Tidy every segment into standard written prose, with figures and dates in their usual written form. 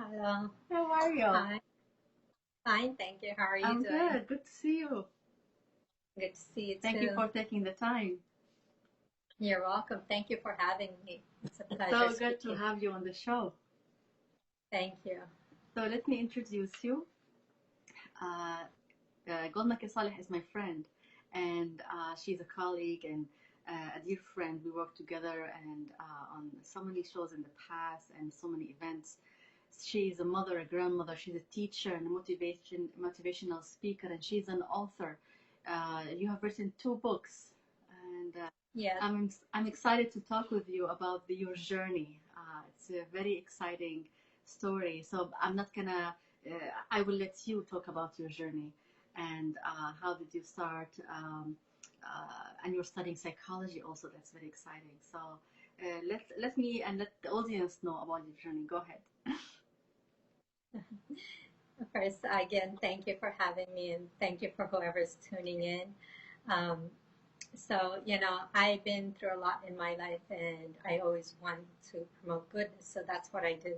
Hello. How are you? Hi. Fine, thank you. How are you I'm doing? good. Good to see you. Good to see you Thank you too. for taking the time. You're welcome. Thank you for having me. It's a It's pleasure so good to speaking. have you on the show. Thank you. So let me introduce you. Uh, Gulmakai Saleh is my friend, and she's a colleague and a dear friend. We worked together and on so many shows in the past and so many events. She's a mother, a grandmother. She's a teacher and a motivational speaker, and she's an author. You have written 2 books, and Yes. I'm excited to talk with you about your journey. It's a very exciting story. So I'm not gonna. I will let you talk about your journey and how did you start. And you're studying psychology also. That's very exciting. So let me and let the audience know about your journey. Go ahead. First, again, thank you for having me and thank you for whoever's tuning in. Um, I've been through a lot in my life and I always want to promote goodness. So that's what I do.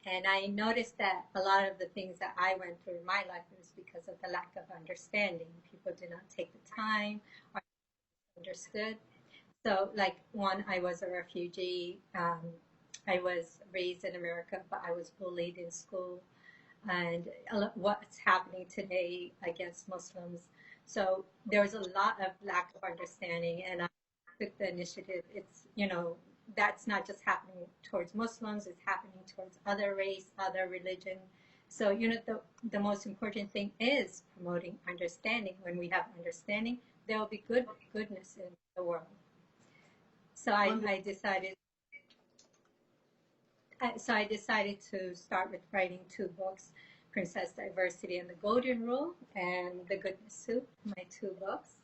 And I noticed that a lot of the things that I went through in my life was because of the lack of understanding. People did not take the time or understood. So, like, one, I was a refugee. I was raised in America, but I was bullied in school, and what's happening today against Muslims. So there was a lot of lack of understanding, and I took the initiative. That's not just happening towards Muslims; it's happening towards other race, other religion. So the most important thing is promoting understanding. When we have understanding, there will be goodness in the world. So I decided to start with writing 2 books, Princess Diversity and the Golden Rule and The Goodness Soup, my 2 books.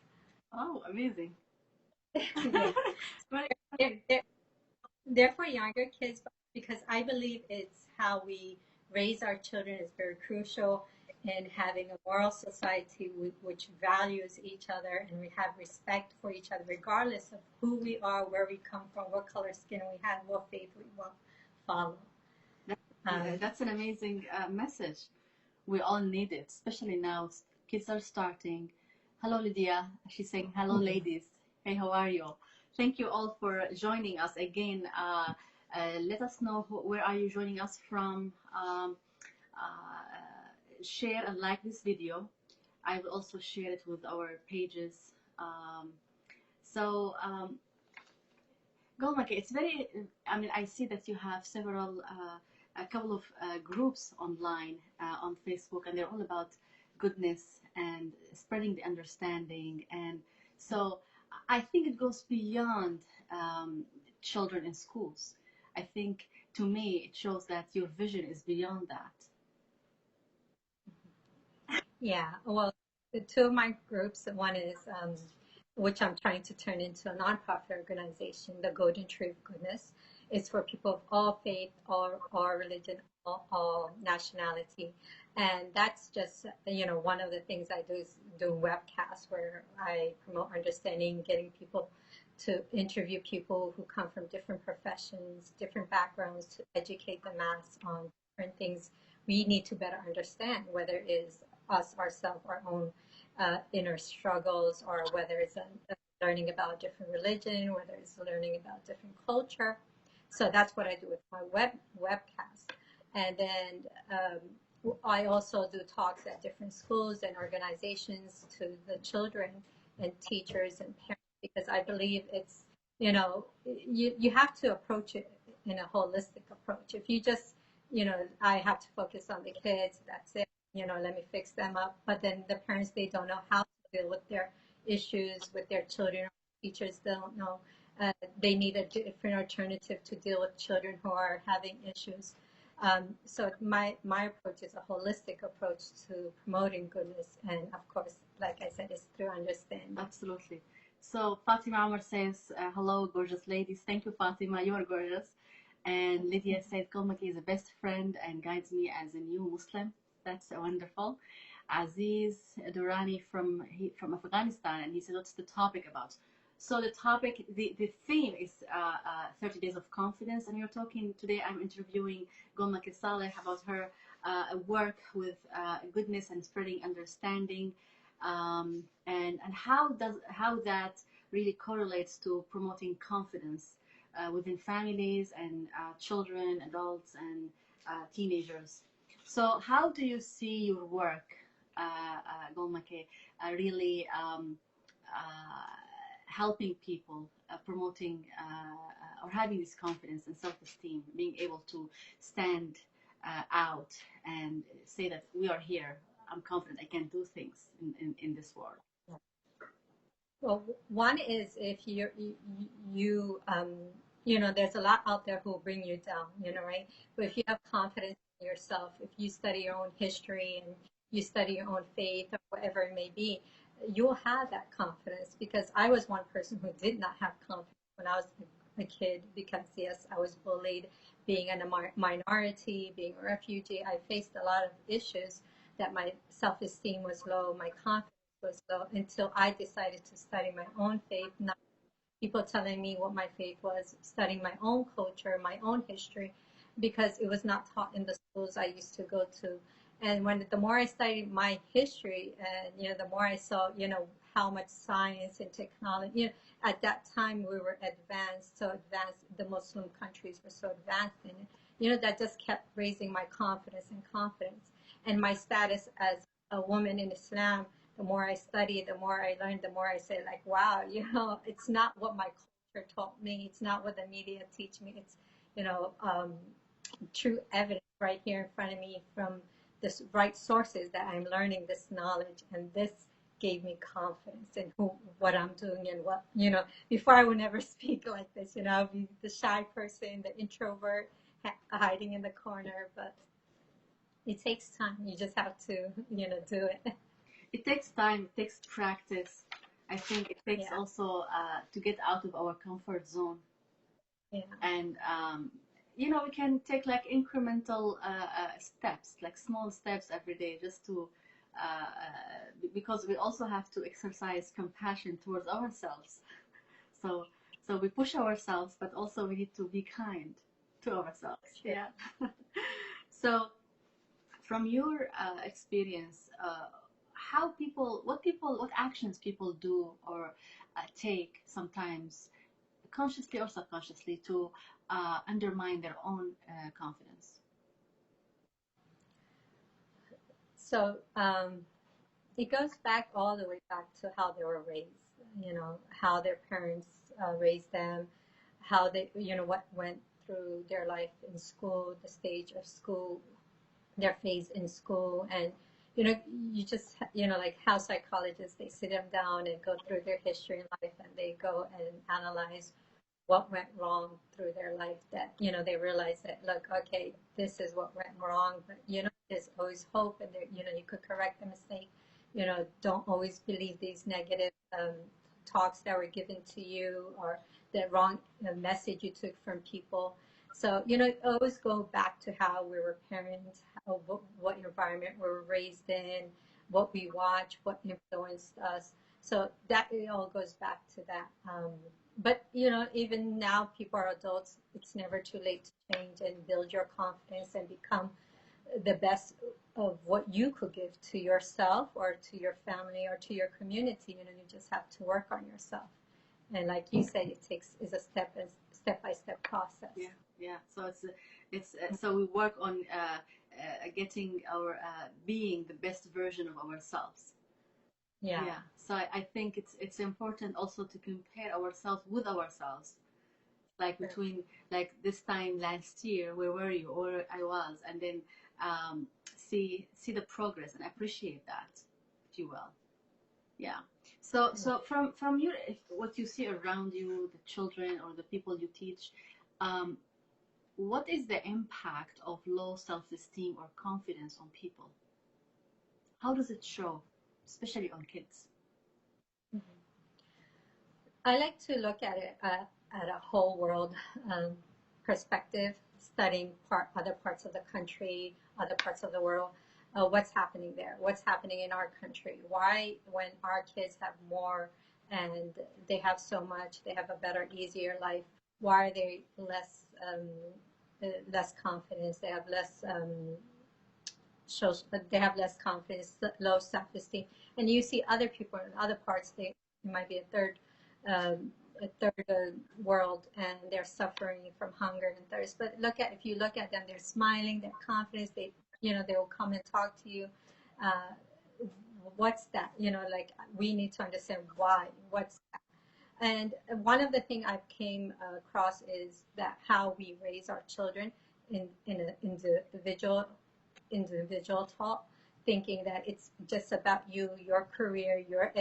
Oh, amazing. Yeah. Very They're, exciting. they're, they're for younger kids because I believe it's how we raise our children is very crucial in having a moral society which values each other and we have respect for each other regardless of who we are, where we come from, what color skin we have, what faith we will follow. That's an amazing message. We all need it, especially now. Kids are starting. Hello, Lydia. She's saying, hello, ladies. Hey, how are you? Thank you all for joining us again. Let us know where are you joining us from. Share and like this video. I will also share it with our pages. Um, so, Gulmakai, it's very, I mean, I see that you have a couple of groups online on Facebook, and they're all about goodness and spreading the understanding. And so I think it goes beyond children in schools. I think to me, it shows that your vision is beyond that. Yeah, well, the 2 of my groups, one is which I'm trying to turn into a nonprofit organization, the Golden Tree of Goodness. It's for people of all faith, all religion, all nationality. And that's just, one of the things I do is do webcasts where I promote understanding, getting people to interview people who come from different professions, different backgrounds, to educate the mass on different things we need to better understand, whether it is us ourselves, our own inner struggles, or whether it's learning about different religion, whether it's learning about different culture. So that's what I do with my webcast. And then I also do talks at different schools and organizations to the children and teachers and parents because I believe it's, you have to approach it in a holistic approach. If you just, I have to focus on the kids, that's it, let me fix them up. But then the parents, they don't know how to deal with their issues with their children. Teachers don't know. They need a different alternative to deal with children who are having issues. So my approach is a holistic approach to promoting goodness, and of course, like I said, it's through understanding. Absolutely. So Fatima Omar says, hello, gorgeous ladies. Thank you, Fatima. You are gorgeous. And Lydia says, Gulmakai is a best friend and guides me as a new Muslim. That's wonderful. Aziz Durrani from Afghanistan, and he said, what's the topic about? So the topic, the theme is 30 Days of Confidence, and you're talking today. I'm interviewing Gulmakai Saleh about her work with goodness and spreading understanding, and how that really correlates to promoting confidence within families and children, adults, and teenagers. So, how do you see your work, Gulmakai, really helping people, promoting or having this confidence and self-esteem, being able to stand out and say that we are here. I'm confident I can do things in this world. Well, one is if you you know, there's a lot out there who will bring you down, you know, right? But if you have confidence in yourself, if you study your own history and you study your own faith or whatever it may be, you'll have that confidence. Because I was one person who did not have confidence when I was a kid, because yes, I was bullied, being in a minority, being a refugee. I faced a lot of issues that my self-esteem was low, my confidence was low, until I decided to study my own faith, not people telling me what my faith was, studying my own culture, my own history, because it was not taught in the schools I used to go to. And when the more I studied my history, and you know, the more I saw, you know, how much science and technology, you know, at that time we were advanced, so advanced. The Muslim countries were so advanced in it. You know, that just kept raising my confidence and confidence, and my status as a woman in Islam. The more I study, the more I learn, the more I say, like, wow, you know, it's not what my culture taught me. It's not what the media teach me. It's, you know, true evidence right here in front of me from this right sources that I'm learning this knowledge. And this gave me confidence in what I'm doing and what, you know, before I would never speak like this, you know, I'd be the shy person, the introvert, hiding in the corner. But it takes time. You just have to, you know, do it. It takes time, it takes practice. I think it takes Yeah. also to get out of our comfort zone. Yeah. And we can take like incremental steps, like small steps every day, just to because we also have to exercise compassion towards ourselves. So we push ourselves, but also we need to be kind to ourselves. Sure. Yeah. So from your experience, what actions people do or take sometimes, consciously or subconsciously, to undermine their own confidence. So it goes back all the way back to how they were raised, you know, how their parents raised them, how they, you know, what went through their life in school, the stage of school, their phase in school. And, you know, you just, you know, like how psychologists, they sit them down and go through their history in life, and they go and analyze what went wrong through their life, that you know they realize that, look, okay, this is what went wrong, but you know there's always hope, and there, you know, you could correct the mistake. You know, don't always believe these negative talks that were given to you, or the wrong message you took from people. So you know, always go back to how we were parents, how, what environment we were raised in, what we watch, what influenced us. So that, it all goes back to that. But you know, even now, people are adults. It's never too late to change and build your confidence and become the best of what you could give to yourself or to your family or to your community. You know, you just have to work on yourself. And like you said, it takes is a step by step process. Yeah, yeah. So it's so we work on getting our being the best version of ourselves. Yeah. Yeah. So I think it's important also to compare ourselves with ourselves. Like Sure. between, like, this time last year, where were you, or I was, and then see the progress and appreciate that, if you will. Yeah. So from your, what you see around you, the children or the people you teach, um, what is the impact of low self-esteem or confidence on people? How does it show, especially on kids? Mhm. I like to look at it at a whole world um, perspective, studying other parts of the country, other parts of the world, what's happening there, what's happening in our country, why when our kids have more and they have so much. They have a better, easier life. Why are they less confidence? They have less shows, but they have less confidence, low self-esteem. And you see other people in other parts, they it might be um, a third world, and they're suffering from hunger and thirst. But if you look at them, they're smiling, they're confident. They will come and talk to you. Uh, what's that? Like we need to understand why. What's that? And one of the things I've came across is that how we raise our children in an individual talk, thinking that it's just about you, your career, your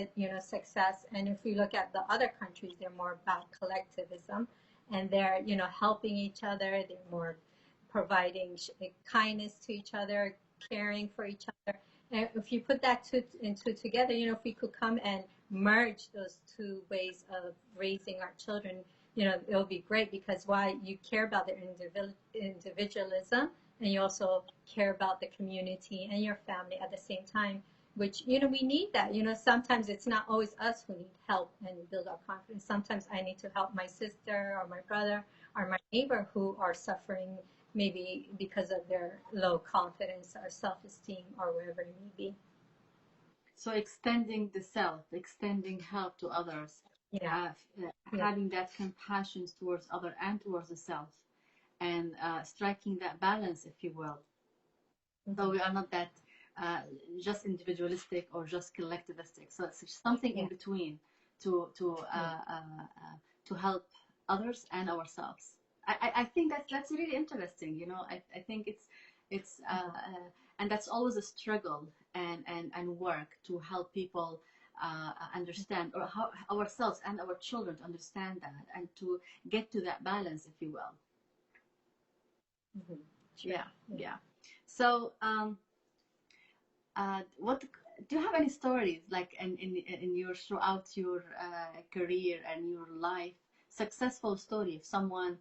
success. And if we look at the other countries, they're more about collectivism, and they're helping each other. They're more providing kindness to each other, caring for each other. And if you put that two and two together, if we could come and merge those two ways of raising our children, it'll be great, because why you care about their individualism, and you also care about the community and your family at the same time, which we need that. Sometimes it's not always us who need help and build our confidence. Sometimes I need to help my sister or my brother or my neighbor who are suffering, maybe because of their low confidence or self-esteem or wherever it may be. So extending the self, extending help to others, Yeah. having that compassion towards other and towards the self, and striking that balance, if you will. So we are not that just individualistic or just collectivistic. So it's something in between to to help others and ourselves. I think that's really interesting. I think it's and that's always a struggle and work to help people understand, or how ourselves and our children to understand that, and to get to that balance, if you will. Mm-hmm. Sure. Yeah. So what do you have any stories, like in your throughout your career and your life, successful story of someone,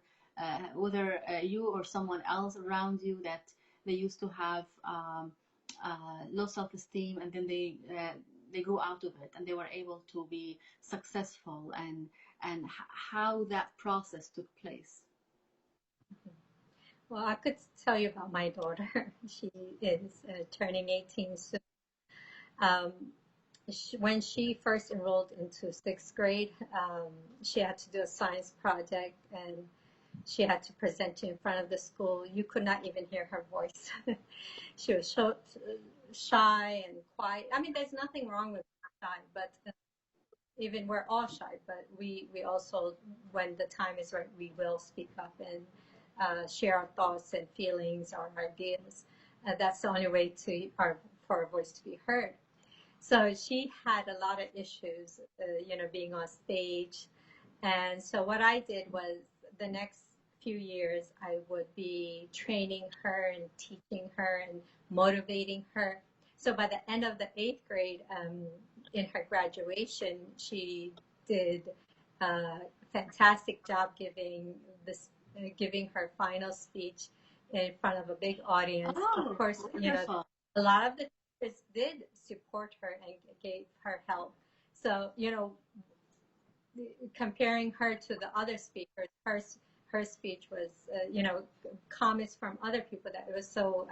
whether you or someone else around you, that they used to have low self-esteem, and then they grew out of it and they were able to be successful, and how that process took place? Well, I could tell you about my daughter. She is turning 18 soon. Um, when she first enrolled into sixth grade, she had to do a science project, and she had to present it in front of the school. You could not even hear her voice. She was so shy and quiet. I mean, there's nothing wrong with shy, but even we're all shy. But we also, when the time is right, we will speak up and share our thoughts and feelings, our ideas. That's the only way for our voice to be heard. So she had a lot of issues, being on stage. And so what I did was, the next few years, I would be training her and teaching her and motivating her. So by the end of the eighth grade, in her graduation, she did a fantastic job giving her final speech in front of a big audience. Oh, of course, wonderful. a lot of the teachers did support her and gave her help. So, comparing her to the other speakers, her speech was, comments from other people, that it was so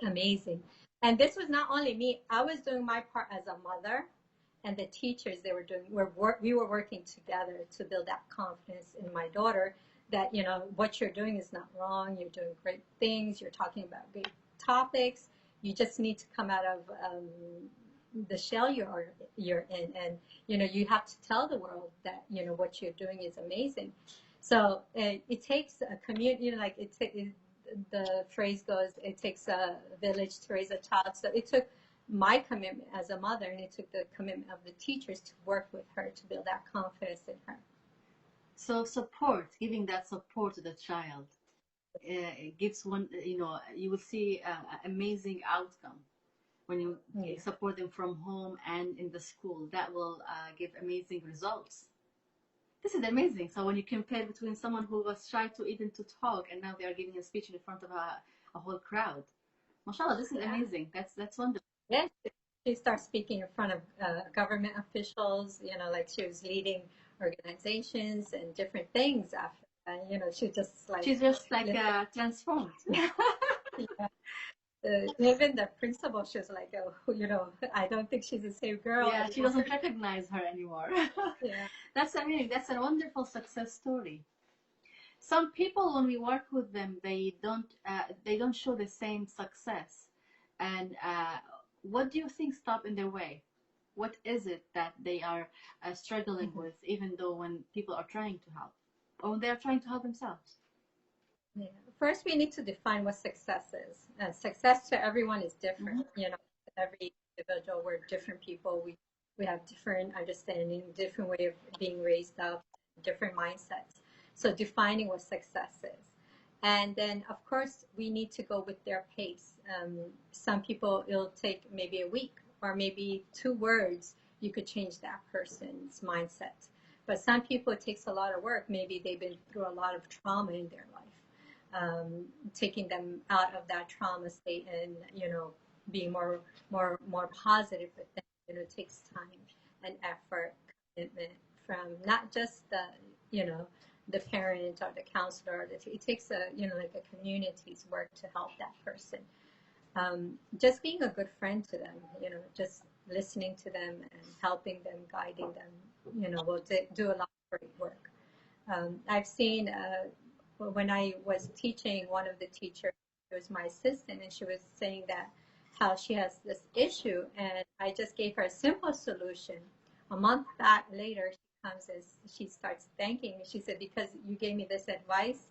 amazing. And this was not only me. I was doing my part as a mother, and the teachers, they were doing. We were working together to build that confidence in my daughter, that what you're doing is not wrong. You're doing great things. You're talking about great topics. You just need to come out of the shell you're in, and you have to tell the world that what you're doing is amazing. So it takes a community, like the phrase goes, it takes a village to raise a child. So it took my commitment as a mother, and it took the commitment of the teachers to work with her to build that confidence in her. So giving that support to the child, gives one, you will see amazing outcome when you support them from home and in the school. That will give amazing results. This is amazing. So when you compare between someone who was shy to even to talk, and now they are giving a speech in front of a whole crowd, mashallah, this is amazing. That's wonderful. Yes, she starts speaking in front of government officials, like she was leading organizations and different things after that. She just like, She's just like transformed. yeah. Even the principal, she was like, oh, I don't think she's the same girl Yeah, she anymore. doesn't recognize her anymore. Yeah. That's amazing. That's a wonderful success story. Some people, when we work with them, they don't show the same success. And what do you think stop in their way? What is it that they are struggling Mhm. with, even though when people are trying to help, or when they are trying to help themselves? Yeah. First, we need to define what success is. And success to everyone is different. Hmm. Every individual, we're different people. We have different understanding, different way of being raised up, different mindsets. So defining what success is. And then, of course, we need to go with their pace. Some people, it'll take maybe a week or maybe 2 words. You could change that person's mindset. But some people, it takes a lot of work. Maybe they've been through a lot of trauma in their life, taking them out of that trauma state and being more positive with them. It takes time and effort, commitment from not just the parent or the counselor. It takes like a community's work to help that person. Just being a good friend to them, just listening to them and helping them, guiding them, will do a lot of great work. I've seen when I was teaching, one of the teachers was my assistant, and she was saying that how she has this issue, and I just gave her a simple solution. A month back later, she comes and she starts thanking me. She said, "Because you gave me this advice,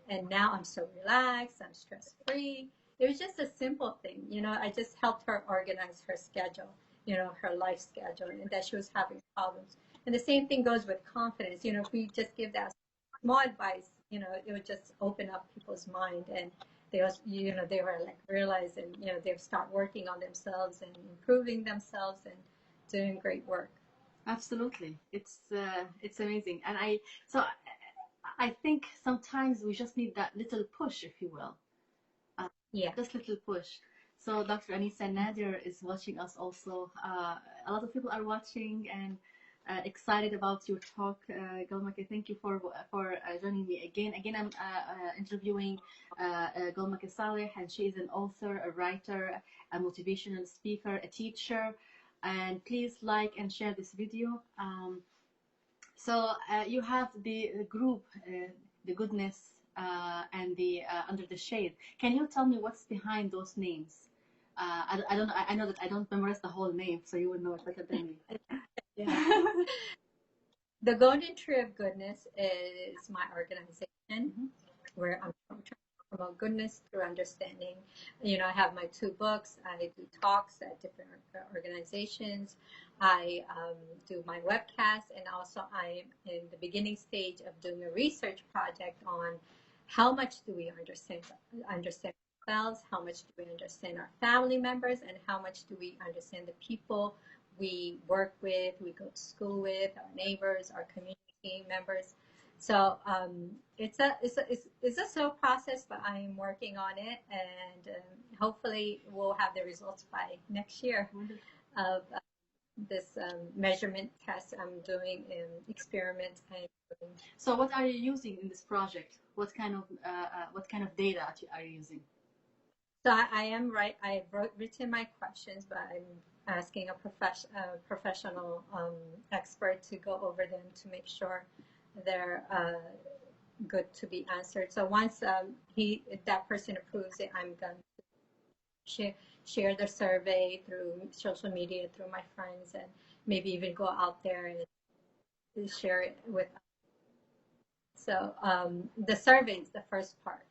and now I'm so relaxed, I'm stress free." It was just a simple thing, I just helped her organize her schedule, her life schedule, and that she was having problems. And the same thing goes with confidence. If we just give that small advice, it would just open up people's mind, and they was, they were like realizing, they start working on themselves and improving themselves and doing great work. Absolutely, it's amazing, and I think sometimes we just need that little push, if you will. Yeah. Just little push. So Dr. Anisa Nadir is watching us also. A lot of people are watching and excited about your talk. Gulmakai, thank you for joining me again. Again, I'm interviewing Gulmakai Saleh, and she is an author, a writer, a motivational speaker, a teacher. And please like and share this video. So you have the group, the goodness, and the under the shade. Can you tell me what's behind those names? I don't. I know that I don't memorize the whole name, so you would know it better than me. Yeah. The Golden Tree of Goodness is my organization, Mhm. where I'm trying to promote goodness through understanding. I have my 2 books. I do talks at different organizations. I do my webcast, and also I am in the beginning stage of doing a research project on how much do we understand ourselves, how much do we understand our family members, and how much do we understand the people we work with, we go to school with, our neighbors, our community members. So it's a slow process, but I am working on it, and hopefully we'll have the results by next year of this measurement test I'm doing in experiment. So, what are you using in this project? What kind of data are you using? So I am right. Written my questions, but I'm asking a professional expert to go over them to make sure they're good to be answered. So once that person approves it, I'm going to share the survey through social media, through my friends, and maybe even go out there and share it with. So the survey is the first part,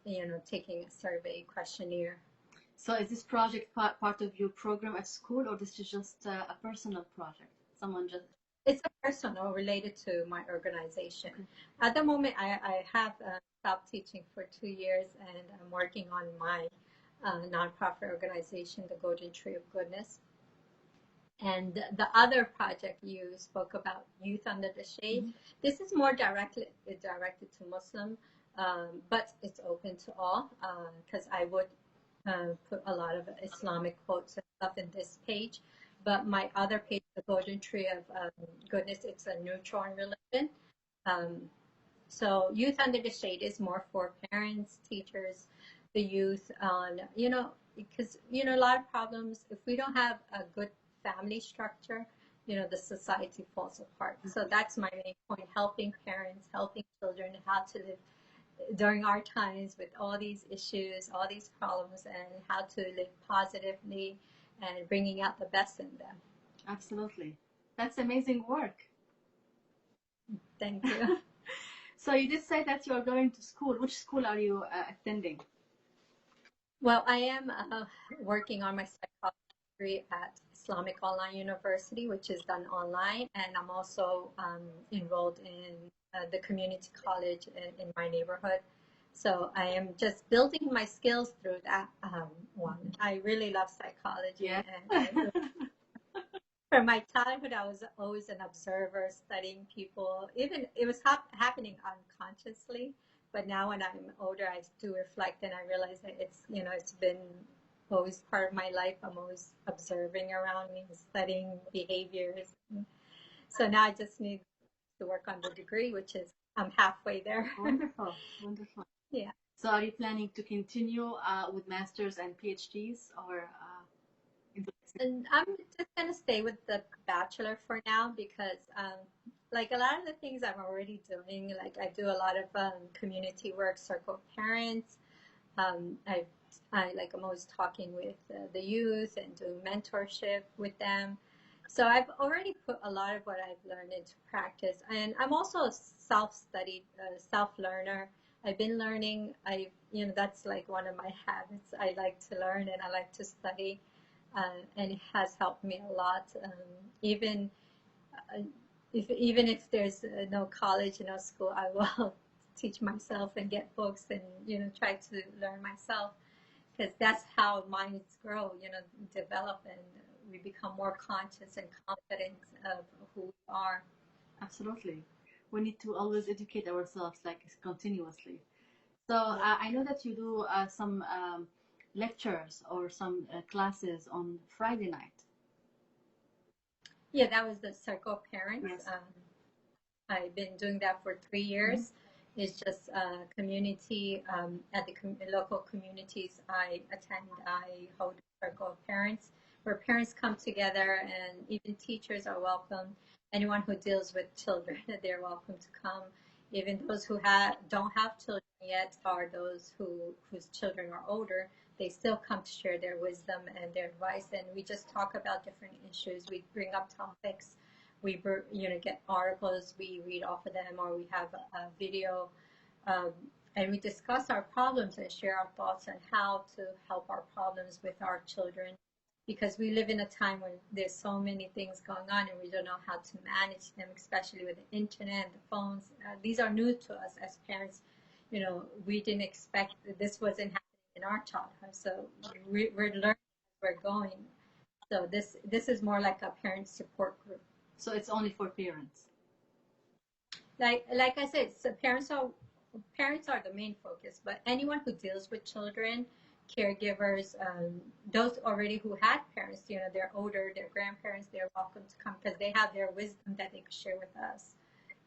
taking a survey questionnaire. So, is this project part of your program at school, or this is just a personal project? Someone just. It's a personal related to my organization. Okay. At the moment, I have stopped teaching for 2 years, and I'm working on my nonprofit organization, the Golden Tree of Goodness. And the other project you spoke about, Youth Under the Shade, this is more directed to Muslim, but it's open to all, because I would put a lot of Islamic quotes and stuff in this page. But my other page, the Golden Tree of Goodness, it's a neutral on religion. Um, so Youth Under the Shade is more for parents, teachers, the youth on, because, a lot of problems, if we don't have a good family structure, the society falls apart. So that's my main point, helping parents, helping children how to live during our times with all these issues, all these problems, and how to live positively and bringing out the best in them. Absolutely. That's amazing work. Thank you. So you did say that you are going to school. Which school are you attending? Well, I am working on my psychology degree at Islamic Online University, which is done online, and I'm also enrolled in the community college in my neighborhood. So I am just building my skills through that one. I really love psychology, Yeah. and from my childhood, I was always an observer, studying people. Even it was happening unconsciously, but now when I'm older, I do reflect and I realize that it's been always part of my life. I'm always observing around me, studying behaviors. So now I just need to work on the degree, which is I'm halfway there. Wonderful, wonderful. Yeah. So are you planning to continue with masters and PhDs, or And I'm just gonna stay with the bachelor for now because, like a lot of the things I'm already doing, like I do a lot of community work, circle of parents. Um, I, I'm always talking with the youth and do mentorship with them. So I've already put a lot of what I've learned into practice, and I'm also a self-studied, self-learner. I've been learning. That's like one of my habits. I like to learn and I like to study, and it has helped me a lot. Even uh, even if there's no college, no school, I will teach myself and get books and try to learn myself because that's how minds grow, develop, and we become more conscious and confident of who we are. absolutely? We need to always educate ourselves, like continuously. So Yeah. I know that you do some lectures or some classes on Friday night. Yeah, that was the circle of parents. Yes. I've been doing that for 3 years. It's just community at the local communities I attend. I hold a circle of parents where parents come together and even teachers are welcome. Anyone who deals with children, they're welcome to come. Even those who don't have children yet, or those whose children are older, they still come to share their wisdom and their advice. And we just talk about different issues. We bring up topics, we get articles, we read off of them, or we have a video, um, and we discuss our problems and share our thoughts on how to help our problems with our children, because we live in a time when there's so many things going on and we don't know how to manage them, especially with the internet, the phones. These are new to us as parents. We didn't expect that this wasn't happening in our childhood, so we're learning as we're going. So this is more like a parent support group. So it's only for parents. Like I said, so parents are the main focus, but anyone who deals with children, caregivers, those already who had parents, they're older, they're grandparents, they're welcome to come because they have their wisdom that they could share with us.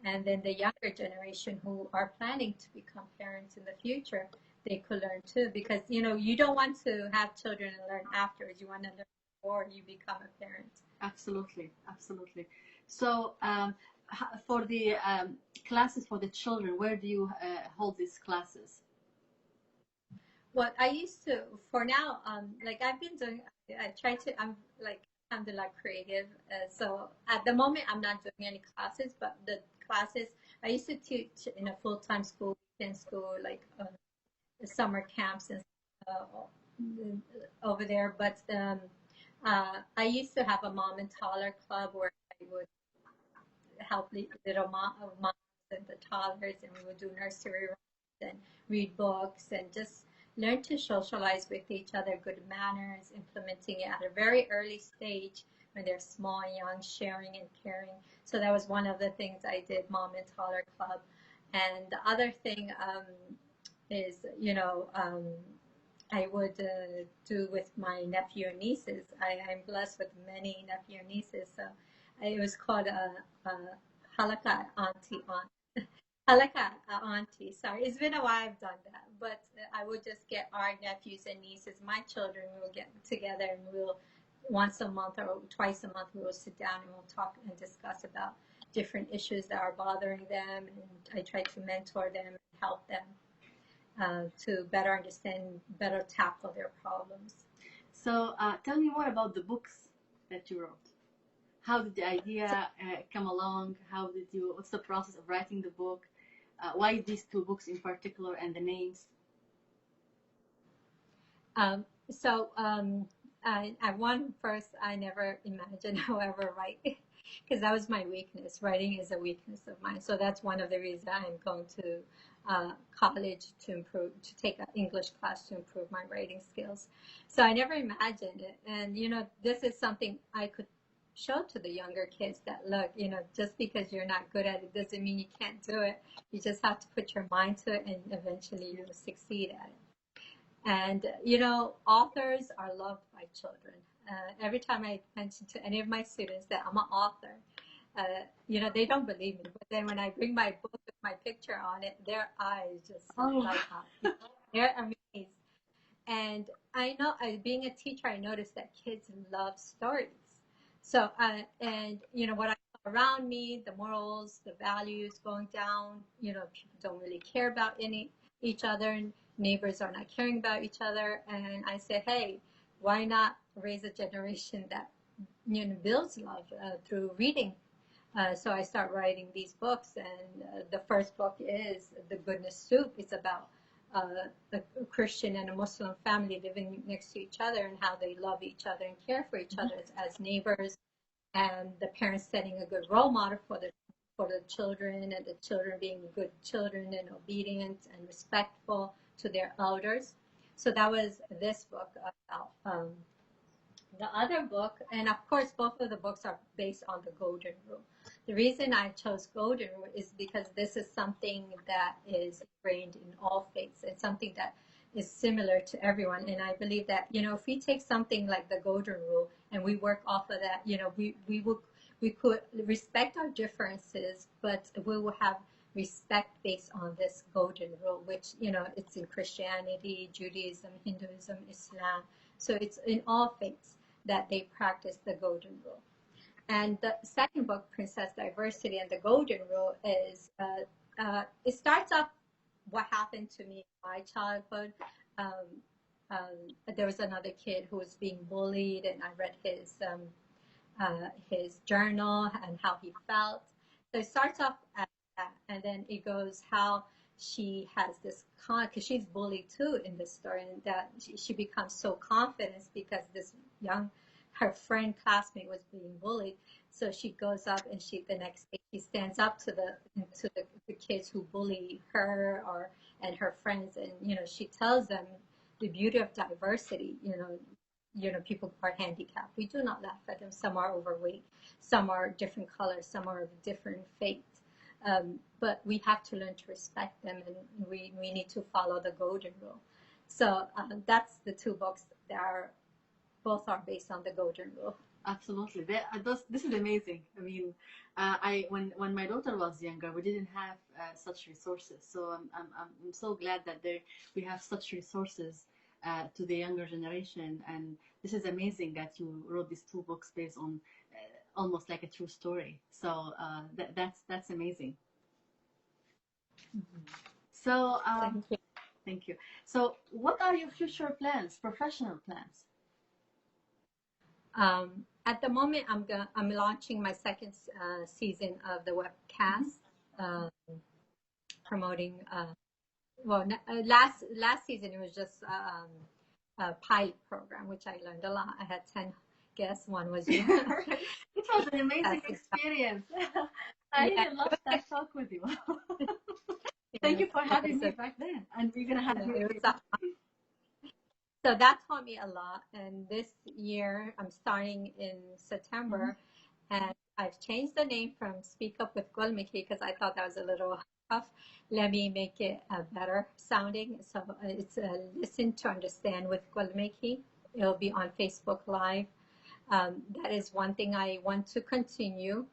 And then the younger generation who are planning to become parents in the future, they could learn too, because you don't want to have children and learn afterwards. You want to learn before you become a parent. Absolutely, absolutely. So for the classes for the children, where do you hold these classes? What I used to, for now, like I've been doing, I try to, I'm like, I'm the like creative. So at the moment, I'm not doing any classes, but the classes, I used to teach in a full-time school, weekend school, like the summer camps and over there. But I used to have a mom and toddler club where I would help the little moms and the toddlers, and we would do nursery rhymes and read books and just learn to socialize with each other, good manners, implementing it at a very early stage when they're small and young, sharing and caring. So that was one of the things I did, Mom and Toddler Club. And the other thing is, I would do with my nephew and nieces. I'm blessed with many nephew and nieces. So it was called a halakha aunt. Halakha auntie. Sorry, it's been a while I've done that, but I would just get our nephews and nieces, my children. We will get together and we'll once a month or twice a month we will sit down and we'll talk and discuss about different issues that are bothering them, and I try to mentor them and help them to better understand, better tackle their problems. So tell me more about the books that you wrote. How did the So, idea come along? What's the process of writing the book? Why these two books in particular and the names? um, so I one first, I never imagined I'll ever write because that was my weakness. Writing is a weakness of mine. So that's one of the reasons I'm going to college to improve, to take an English class to improve my writing skills. So I never imagined it. And, this is something I could show to the younger kids that, look, just because you're not good at it doesn't mean you can't do it. You just have to put your mind to it and eventually you'll succeed at it. And, authors are loved by children. Every time I mention to any of my students that I'm an author, they don't believe me. But then when I bring my book with my picture on it, their eyes just Oh, light up. They're amazed. And I know, being a teacher, I noticed that kids love stories. So, what I saw around me, the morals, the values going down, people don't really care about each other, and neighbors are not caring about each other. And I said, hey, why not raise a generation that, builds love through reading? So I start writing these books, and the first book is The Goodness Soup. It's about a Christian and a Muslim family living next to each other and how they love each other and care for each other as neighbors, and the parents setting a good role model for the children, and the children being good children and obedient and respectful to their elders. So that was this book about. The other book, and of course, both of the books are based on the Golden Rule. The reason I chose Golden Rule is because this is something that is ingrained in all faiths. It's something that is similar to everyone. And I believe that, if we take something like the Golden Rule and we work off of that, we could respect our differences, but we will have respect based on this Golden Rule, which, it's in Christianity, Judaism, Hinduism, Islam. So it's in all faiths that they practice the Golden Rule. And the second book, Princess Diversity and the Golden Rule, is it starts off what happened to me in my childhood. There was another kid who was being bullied, and I read his journal and how he felt. So it starts off at that, and then it goes how she has this because she's bullied too in this story, and that she becomes so confident because her friend classmate was being bullied. So she goes up and the next day she stands up to the kids who bully her and her friends, and she tells them the beauty of diversity. People are handicapped. We do not laugh at them. Some are overweight, some are different colors, some are of different faith. But we have to learn to respect them, and we need to follow the Golden Rule. So that's the two books that both are based on the Golden Rule. absolutely. This is amazing. I mean, when my daughter was younger, we didn't have such resources. So I'm so glad that we have such resources to the younger generation. And this is amazing that you wrote these two books based on almost like a true story. So that's amazing. So Thank you. thank you. So what are your future plans, professional plans? At the moment, I'm launching my second season of the webcast, promoting. Last season it was just a pilot program, which I learned a lot. I had 10 guests. One was you. It was an amazing experience. I really loved that talk with you. Thank you for having me back then, and we're gonna have you. So that taught me a lot. And this year, I'm starting in September, and I've changed the name from Speak Up with Gulmakai because I thought that was a little tough. Let me make it better sounding. So it's Listen to Understand with Gulmakai. It'll be on Facebook Live. That is one thing I want to continue.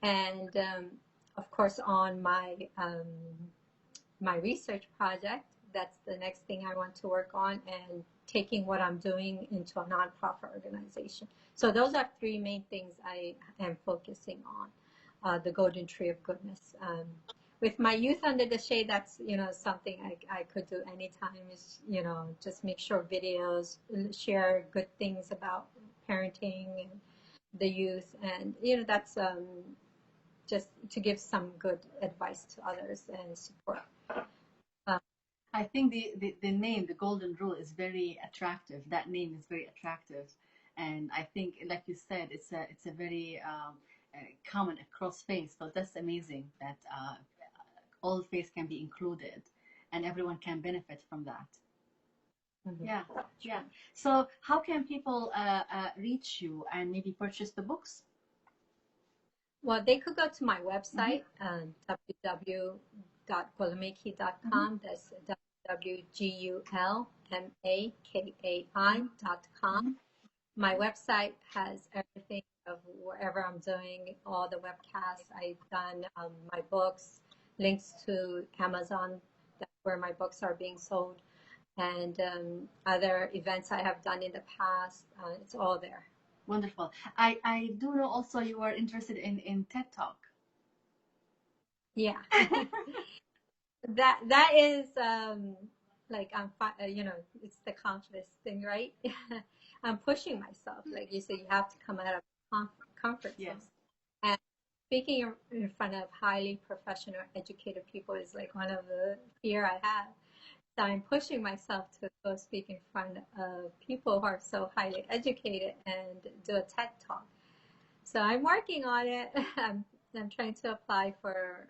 And of course, on my research project, that's the next thing I want to work on, and taking what I'm doing into a nonprofit organization. So those are three main things I am focusing on. The Golden Tree of Goodness. With my Youth Under the Shade, that's something I could do anytime. Is just make sure videos, share good things about parenting and the youth, and that's just to give some good advice to others and support. I think the name, the Golden Rule, is very attractive. That name is very attractive, and I think, like you said, it's a very common across faith. So that's amazing that all faiths can be included, and everyone can benefit from that. Mhm. Yeah, yeah. So how can people reach you and maybe purchase the books? Well, they could go to my website, www.gulmakai.com. That's www.gulmakai.com. My website has everything of whatever I'm doing, all the webcasts I've done, my books, links to Amazon, that's where my books are being sold, and other events I have done in the past. It's all there. Wonderful. I do know also you are interested in TED Talk. Yeah. That is like it's the confidence thing, right? I'm pushing myself. Like you said, you have to come out of comfort zone. Yes. And speaking in front of highly professional, educated people is like one of the fear I have. So I'm pushing myself to go speak in front of people who are so highly educated and do a TED Talk. So I'm working on it. I'm trying to apply for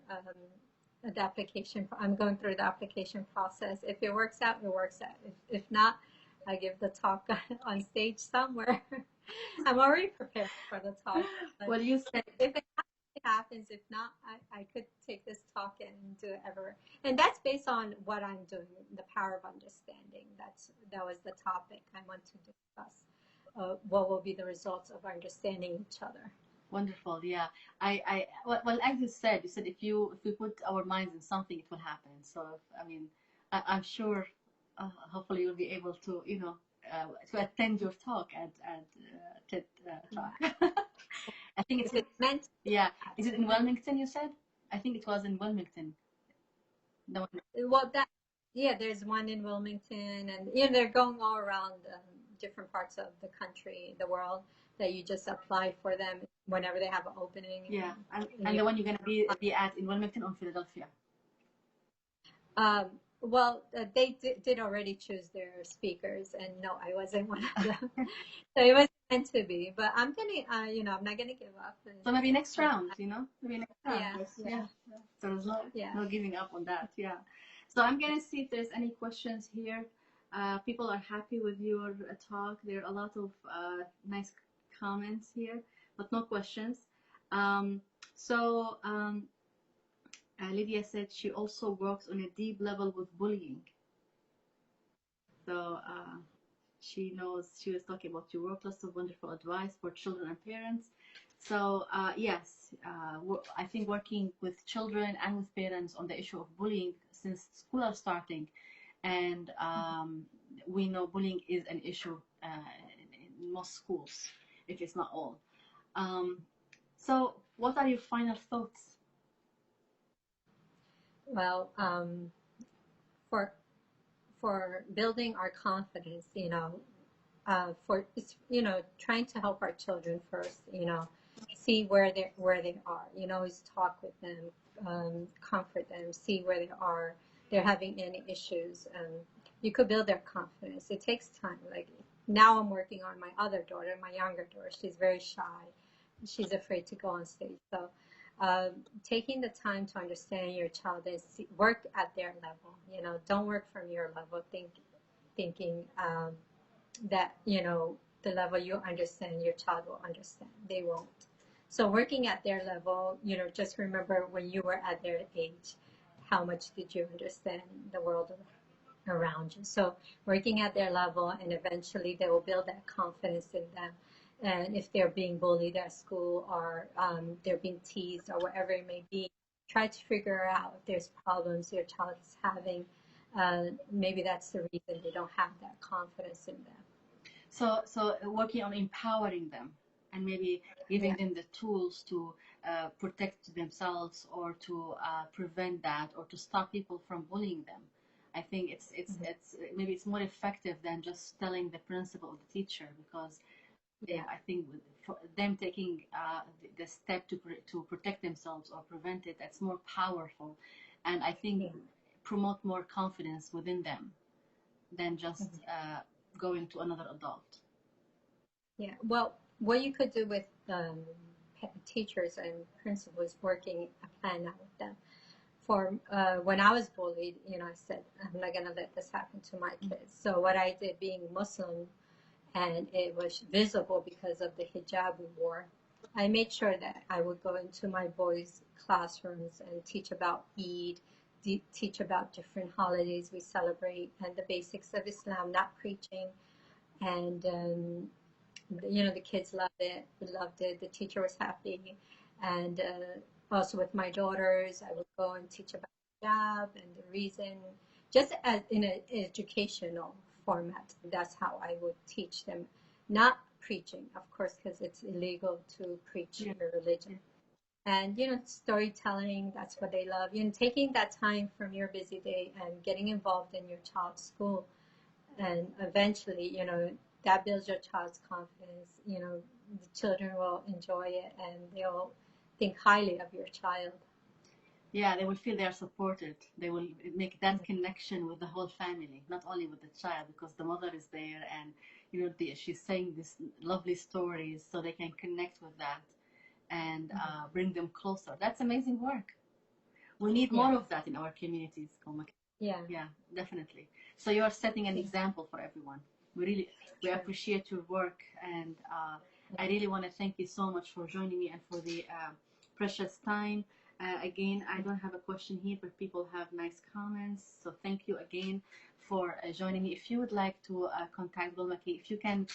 the application. I'm going through the application process. If it works out, it works out. If not, I give the talk on stage somewhere. I'm already prepared for the talk. Well, you said If it happens. If not, I could take this talk and do it ever. And that's based on what I'm doing, the power of understanding. That was the topic I want to discuss. What will be the results of understanding each other? wonderful. Yeah. Well, as you said if we put our minds in something, it will happen. So, I mean, I'm sure, hopefully you'll be able to, to attend your talk at TED Talk. I think If it's meant. yeah. Is it in Wilmington, you said? I think it was in Wilmington. The one. Well, yeah, there's one in Wilmington, and they're going all around different parts of the country, the world, that you just apply for them whenever they have an opening. Yeah, and the one you're gonna be at in Wilmington or Philadelphia? Well, they did already choose their speakers, and no, I wasn't one of them. So it was meant to be, but I'm gonna, I'm not gonna give up. So maybe next round, maybe next round. Yeah. So there's no giving up on that. Yeah. So I'm gonna see if there's any questions here. People are happy with your talk. There are a lot of nice comments here, but no questions. Lydia said she also works on a deep level with bullying. So she knows, she was talking about your work, lots of wonderful advice for children and parents. So yes, I think working with children and with parents on the issue of bullying since school are starting, and we know bullying is an issue in most schools, if it's not all. So what are your final thoughts? Well, for building our confidence, for trying to help our children first, see where they are, always talk with them, comfort them, see where they are, they're having any issues. You could build their confidence. It takes time. Like now I'm working on my other daughter, my younger daughter. She's very shy. She's afraid to go on stage. So taking the time to understand your child and work at their level. Don't work from your level, thinking that the level you understand, your child will understand. They won't. So working at their level, just remember when you were at their age, how much did you understand the world around you. So working at their level, and eventually they will build that confidence in them. And if they're being bullied at school, or they're being teased, or whatever it may be, try to figure out if there's problems your child is having. Maybe that's the reason they don't have that confidence in them. So working on empowering them and maybe giving Yeah. them the tools to protect themselves, or to prevent that, or to stop people from bullying them. I think Mhm. it's maybe it's more effective than just telling the principal or the teacher, because Yeah. I think for them taking the step to protect themselves or prevent it, that's more powerful, and I think Yeah. promote more confidence within them than just Mhm. going to another adult. Yeah. Well, what you could do with teachers and principals, working a plan out with them. For when I was bullied, I said, I'm not going to let this happen to my kids. So what I did, being Muslim, and it was visible because of the hijab we wore, I made sure that I would go into my boys' classrooms and teach about Eid, teach about different holidays we celebrate, and the basics of Islam, not preaching. And the kids loved it. We loved it. The teacher was happy. And also with my daughters, I would go and teach about hijab and the reason, just as in an educational format. That's how I would teach them, not preaching, of course, because it's illegal to preach Yeah. your religion. And storytelling, that's what they love. Taking that time from your busy day and getting involved in your child's school, and eventually, that builds your child's confidence. The children will enjoy it, and they'll think highly of your child. Yeah, they will feel they are supported. They will make that connection with the whole family, not only with the child, because the mother is there, and she's saying these lovely stories, so they can connect with that and Mhm. bring them closer. That's amazing work. We need Yeah, more of that in our communities, Gulmakai. yeah, Yeah, definitely. So you are setting an yeah, example for everyone. We sure. appreciate your work, and I Yeah. really want to thank you so much for joining me and for the precious time. Again, I don't have a question here, but people have nice comments. So thank you again for joining me. If you would like to contact Gulmaki, if you can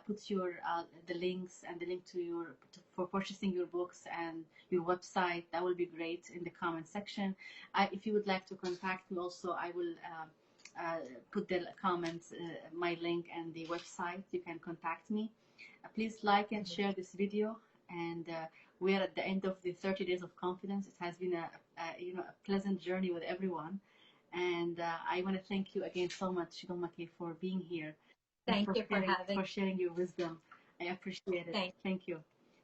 put your the links and the link for purchasing your books and your website, that will be great in the comment section. If you would like to contact me also, I will put the comments, my link and the website. You can contact me. Please like and Mhm. share this video. And we are at the end of the 30 days of confidence. It has been a pleasant journey with everyone. And I want to thank you again so much, Gulmaki, for being here and Thank you for having for sharing your wisdom. I appreciate it. Thank Thank you.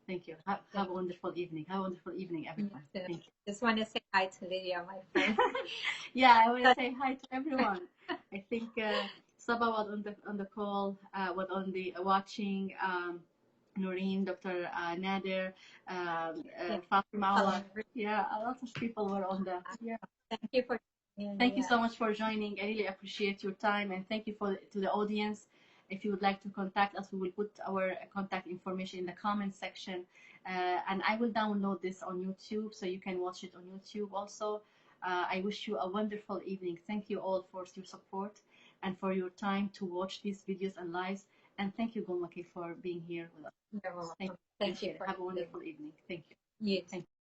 Thank you. Have thank a wonderful evening. Have a wonderful evening, you everyone. too. Thank you. Just want to say hi to Lydia, my friend. Yeah, I want to say hi to everyone. I think Saba was on the call, was on the watching. Noreen, Dr. Nader, Yeah. Fatima Hello, Awad. Yeah, a lot of people were on the. Yeah. thank you for being Thank you yeah. so much for joining. I really appreciate your time, and thank you to the audience. If you would like to contact us, we will put our contact information in the comment section, and I will download this on YouTube so you can watch it on YouTube also. I wish you a wonderful evening. Thank you all for your support and for your time to watch these videos and lives. And thank you, Gulmaki, for being here with us. You're Thank you. welcome. Thank you Appreciate it. for Have a having wonderful evening. Thank you. me. You Thank you.